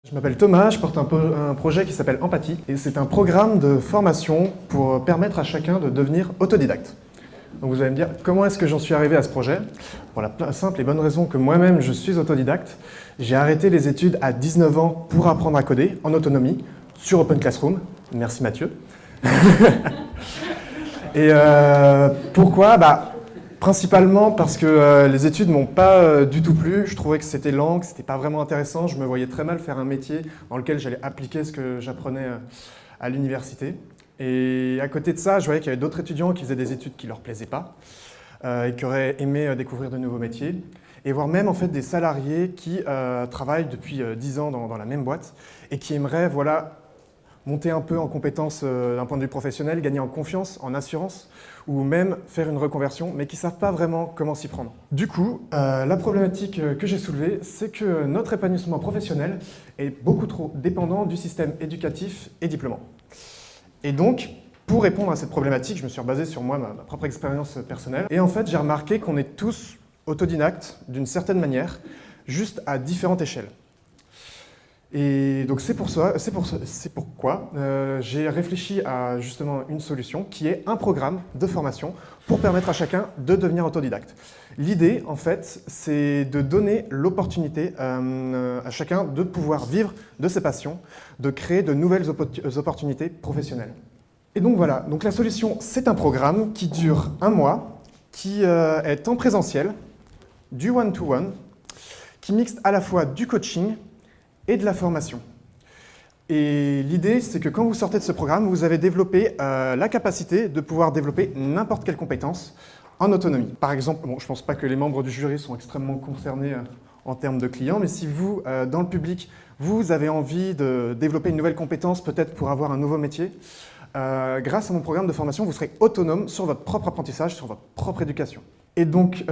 Je m'appelle Thomas, je porte un projet qui s'appelle Empathie et c'est un programme de formation pour permettre à chacun de devenir autodidacte. Donc vous allez me dire, comment est-ce que j'en suis arrivé à ce projet? Pour la simple et bonne raison que moi-même je suis autodidacte. J'ai arrêté les études à 19 ans pour apprendre à coder en autonomie sur Open Classroom. Merci Mathieu. Et pourquoi? Principalement parce que les études m'ont pas du tout plu. Je trouvais que c'était lent, que c'était pas vraiment intéressant. Je me voyais très mal faire un métier dans lequel j'allais appliquer ce que j'apprenais à l'université. Et à côté de ça, je voyais qu'il y avait d'autres étudiants qui faisaient des études qui leur plaisaient pas et qui auraient aimé découvrir de nouveaux métiers. Et voire même en fait des salariés qui travaillent depuis 10 ans dans la même boîte et qui aimeraient monter un peu en compétences d'un point de vue professionnel, gagner en confiance, en assurance, ou même faire une reconversion, mais qui ne savent pas vraiment comment s'y prendre. Du coup, la problématique que j'ai soulevée, c'est que notre épanouissement professionnel est beaucoup trop dépendant du système éducatif et diplômant. Et donc, pour répondre à cette problématique, je me suis rebasé sur moi, ma propre expérience personnelle, et en fait, j'ai remarqué qu'on est tous autodidactes d'une certaine manière, juste à différentes échelles. Et donc c'est pourquoi j'ai réfléchi à justement une solution qui est un programme de formation pour permettre à chacun de devenir autodidacte. L'idée, en fait, c'est de donner l'opportunité à chacun de pouvoir vivre de ses passions, de créer de nouvelles opportunités professionnelles. Et donc voilà, donc la solution, c'est un programme qui dure 1 mois, qui est en présentiel, du one-to-one, qui mixe à la fois du coaching et de la formation. Et l'idée, c'est que quand vous sortez de ce programme, vous avez développé la capacité de pouvoir développer n'importe quelle compétence en autonomie. Par exemple, je ne pense pas que les membres du jury sont extrêmement concernés en termes de clients, mais si vous, dans le public, vous avez envie de développer une nouvelle compétence, peut-être pour avoir un nouveau métier, grâce à mon programme de formation, vous serez autonome sur votre propre apprentissage, sur votre propre éducation. Et donc,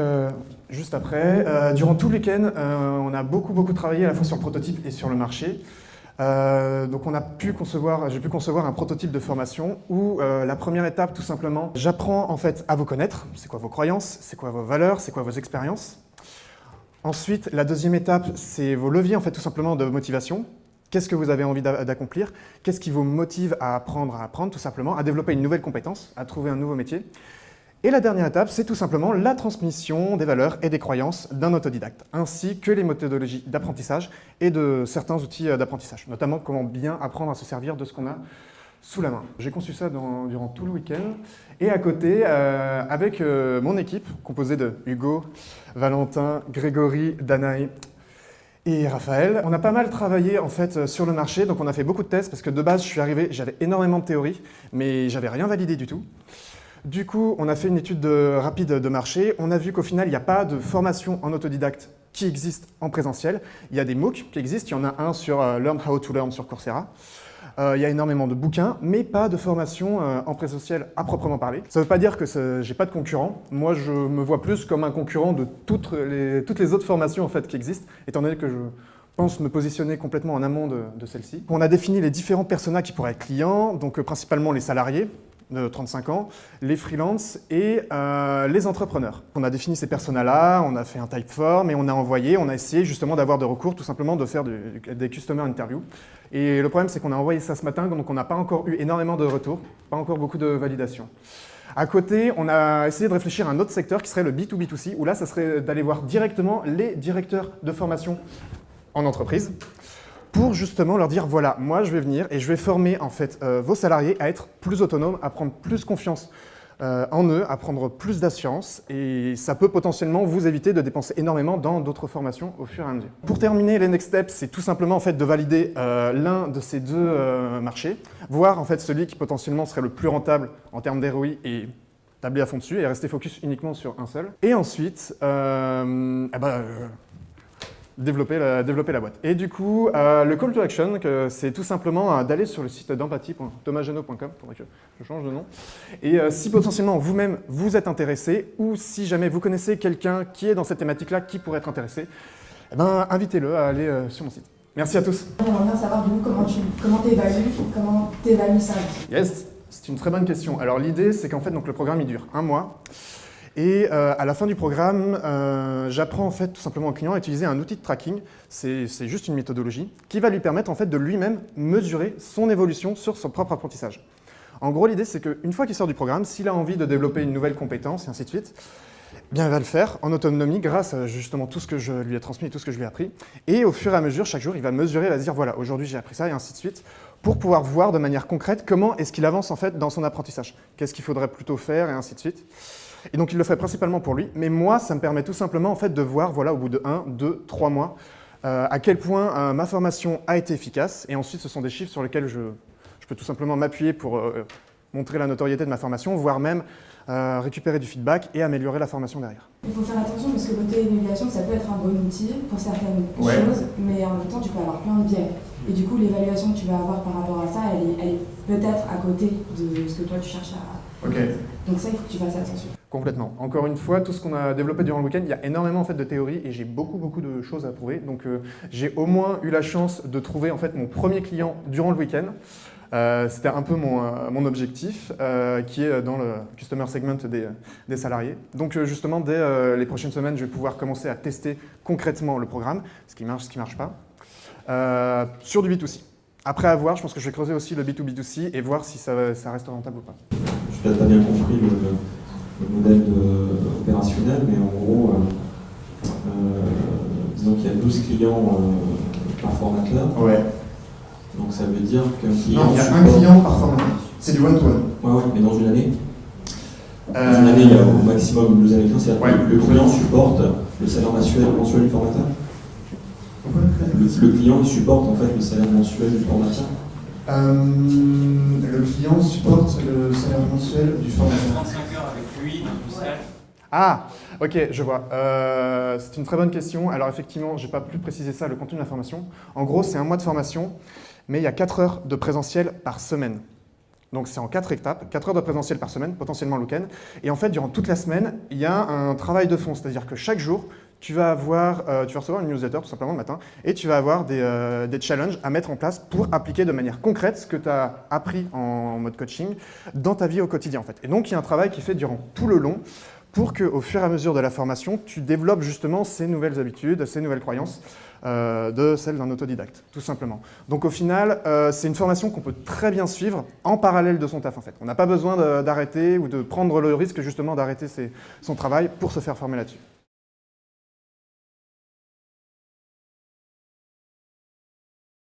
juste après, durant tout le week-end, on a beaucoup travaillé à la fois sur le prototype et sur le marché. Donc j'ai pu concevoir un prototype de formation où la première étape, tout simplement, j'apprends en fait à vous connaître. C'est quoi vos croyances, c'est quoi vos valeurs, c'est quoi vos expériences. Ensuite, la deuxième étape, c'est vos leviers en fait tout simplement de motivation. Qu'est-ce que vous avez envie d'accomplir? Qu'est-ce qui vous motive à apprendre tout simplement, à développer une nouvelle compétence, à trouver un nouveau métier? Et la dernière étape, c'est tout simplement la transmission des valeurs et des croyances d'un autodidacte, ainsi que les méthodologies d'apprentissage et de certains outils d'apprentissage, notamment comment bien apprendre à se servir de ce qu'on a sous la main. J'ai conçu ça durant tout le week-end, et à côté, avec mon équipe, composée de Hugo, Valentin, Grégory, Danaï et Raphaël, on a pas mal travaillé en fait sur le marché, donc on a fait beaucoup de tests, parce que de base, je suis arrivé, j'avais énormément de théorie, mais j'avais rien validé du tout. Du coup, on a fait une étude rapide de marché. On a vu qu'au final, il n'y a pas de formation en autodidacte qui existe en présentiel. Il y a des MOOC qui existent. Il y en a un sur Learn How to Learn sur Coursera. Il y a énormément de bouquins, mais pas de formation en présentiel à proprement parler. Ça ne veut pas dire que j'ai pas de concurrents. Moi, je me vois plus comme un concurrent de toutes les autres formations en fait, qui existent, étant donné que je pense me positionner complètement en amont de celle-ci. On a défini les différents personas qui pourraient être clients, donc principalement les salariés de 35 ans, les freelances et les entrepreneurs. On a défini ces personas-là, on a fait un typeform et on a essayé justement d'avoir de recours, tout simplement de faire des customer interviews. Et le problème, c'est qu'on a envoyé ça ce matin, donc on n'a pas encore eu énormément de retours, pas encore beaucoup de validation. À côté, on a essayé de réfléchir à un autre secteur qui serait le B2B2C, où là, ça serait d'aller voir directement les directeurs de formation en entreprise, pour justement leur dire, voilà, moi je vais venir et je vais former en fait vos salariés à être plus autonomes, à prendre plus confiance en eux, à prendre plus d'assurance, et ça peut potentiellement vous éviter de dépenser énormément dans d'autres formations au fur et à mesure. Pour terminer, les next steps, c'est tout simplement en fait de valider l'un de ces deux marchés, voir en fait celui qui potentiellement serait le plus rentable en termes d'ROI et tabler à fond dessus et rester focus uniquement sur un seul. Et ensuite, développer la boîte. Et du coup, le call to action, c'est tout simplement d'aller sur le site d'empathie.thomasgenot.com, faudrait que je change de nom. Et si potentiellement vous-même vous êtes intéressé, ou si jamais vous connaissez quelqu'un qui est dans cette thématique-là, qui pourrait être intéressé, invitez-le à aller sur mon site. Merci à tous. J'aimerais bien savoir du coup comment t'évalues ça. Yes, c'est une très bonne question. Alors l'idée, c'est qu'en fait, donc, le programme il dure 1 mois. Et à la fin du programme, j'apprends en fait tout simplement au client à utiliser un outil de tracking, c'est juste une méthodologie, qui va lui permettre en fait de lui-même mesurer son évolution sur son propre apprentissage. En gros, l'idée c'est qu'une fois qu'il sort du programme, s'il a envie de développer une nouvelle compétence et ainsi de suite, eh bien, il va le faire en autonomie grâce à justement tout ce que je lui ai transmis et tout ce que je lui ai appris. Et au fur et à mesure, chaque jour, il va mesurer, il va se dire voilà, aujourd'hui j'ai appris ça et ainsi de suite, pour pouvoir voir de manière concrète comment est-ce qu'il avance en fait dans son apprentissage. Qu'est-ce qu'il faudrait plutôt faire et ainsi de suite. Et donc il le fait principalement pour lui, mais moi ça me permet tout simplement en fait de voir voilà, au bout de 1, 2, 3 mois à quel point ma formation a été efficace. Et ensuite ce sont des chiffres sur lesquels je peux tout simplement m'appuyer pour montrer la notoriété de ma formation, voire même récupérer du feedback et améliorer la formation derrière. Il faut faire attention parce que l'auto-évaluation, ça peut être un bon outil pour certaines choses, mais en même temps, tu peux avoir plein de biais. Et du coup, l'évaluation que tu vas avoir par rapport à ça, elle est peut-être à côté de ce que toi tu cherches à... Ok. Donc ça, il faut que tu fasses attention. Complètement. Encore une fois, tout ce qu'on a développé durant le week-end, il y a énormément en fait, de théories et j'ai beaucoup de choses à prouver. Donc j'ai au moins eu la chance de trouver en fait, mon premier client durant le week-end. C'était un peu mon objectif, qui est dans le customer segment des salariés. Donc justement, dès les prochaines semaines, je vais pouvoir commencer à tester concrètement le programme, ce qui marche pas, sur du B2C. Après avoir, je pense que je vais creuser aussi le B2B2C et voir si ça reste rentable ou pas. Je n'ai pas bien compris le modèle opérationnel, mais en gros, disons qu'il y a 12 clients par formateur. Ouais. Donc ça veut dire qu'un client. Non, il y a un client par formateur. C'est du one-to-one. Ouais, mais dans une année. Dans une année, il y a au maximum une douzaine de clients. C'est-à-dire que le client supporte le salaire mensuel du formateur. Le client il supporte en fait le salaire mensuel du formateur. Le client supporte le salaire mensuel du formateur. 35 heures avec lui, dans tout ça. Ah, ok, je vois. C'est une très bonne question. Alors effectivement, je n'ai pas pu préciser ça, le contenu de la formation. En gros, c'est un mois de formation, mais il y a 4 heures de présentiel par semaine. Donc c'est en 4 étapes, 4 heures de présentiel par semaine, potentiellement le week-end. Et en fait, durant toute la semaine, il y a un travail de fond, c'est-à-dire que chaque jour, tu vas recevoir une newsletter tout simplement le matin, et tu vas avoir des challenges à mettre en place pour appliquer de manière concrète ce que tu as appris en mode coaching dans ta vie au quotidien en fait. Et donc il y a un travail qui est fait durant tout le long, pour qu'au fur et à mesure de la formation, tu développes justement ces nouvelles habitudes, ces nouvelles croyances de celles d'un autodidacte, tout simplement. Donc au final, c'est une formation qu'on peut très bien suivre en parallèle de son taf en fait. On n'a pas besoin d'arrêter ou de prendre le risque justement d'arrêter son travail pour se faire former là-dessus.